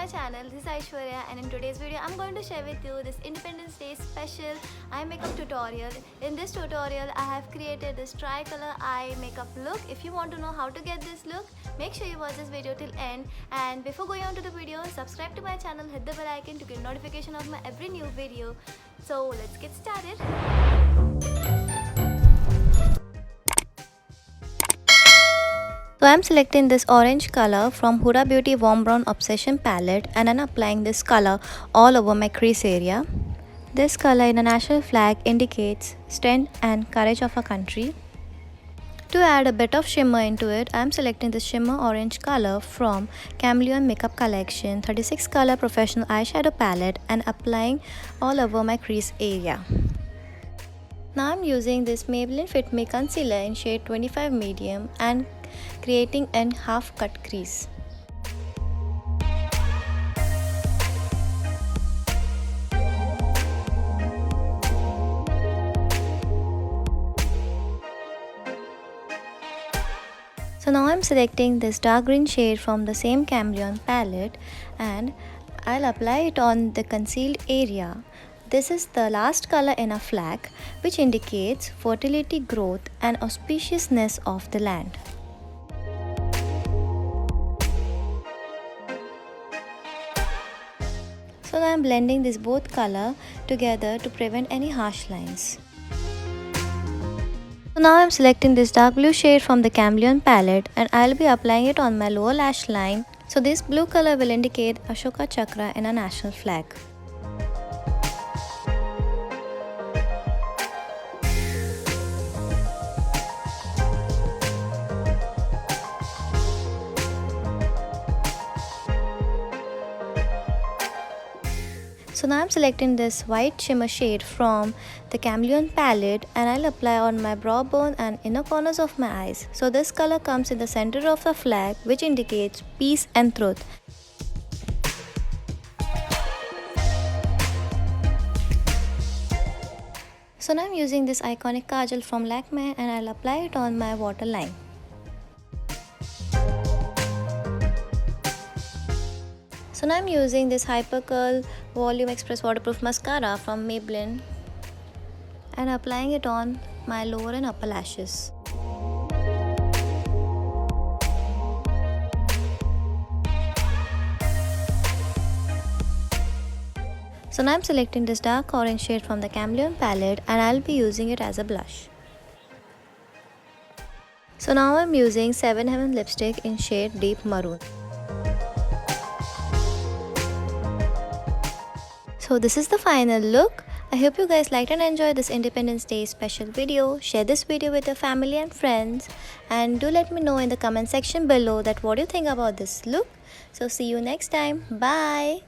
my channel. This is Aishwarya, and in today's video I'm going to share with you this Independence Day special eye makeup tutorial. In this tutorial I have created this tri-color eye makeup look. If you want to know how to get this look, make sure you watch this video till end. And before going on to the video, subscribe to my channel, hit the bell icon to get notification of my every new video. So let's get started. So I am selecting this orange color from Huda Beauty Warm Brown Obsession palette, and I'm applying this color all over my crease area. This color in a national flag indicates strength and courage of a country. To add a bit of shimmer into it, I am selecting this shimmer orange color from Cameleon Makeup Collection 36 color professional eyeshadow palette and applying all over my crease area. Now I am using this Maybelline Fit Me concealer in shade 25 medium and creating an half cut crease. So now I'm selecting this dark green shade from the same Cameleon palette and I'll apply it on the concealed area. This is the last color in a flag, which indicates fertility, growth and auspiciousness of the land. So now I'm blending this both color together to prevent any harsh lines. So now I'm selecting this dark blue shade from the Cameleon palette and I'll be applying it on my lower lash line. So this blue color will indicate Ashoka Chakra in a national flag. So now I'm selecting this white shimmer shade from the Cameleon palette and I'll apply on my brow bone and inner corners of my eyes. So this color comes in the center of the flag, which indicates peace and truth. So now I'm using this iconic Kajal from Lakmé and I'll apply it on my waterline. So now I'm using this Hyper Curl Volume Express Waterproof Mascara from Maybelline and applying it on my lower and upper lashes. So now I'm selecting this dark orange shade from the Cameleon palette and I'll be using it as a blush. So now I'm using 7 Heaven lipstick in shade Deep Maroon. So this is the final look. I hope you guys liked and enjoyed this Independence Day special video. Share this video with your family and friends and do let me know in the comment section below that what you think about this look. So see you next time. Bye.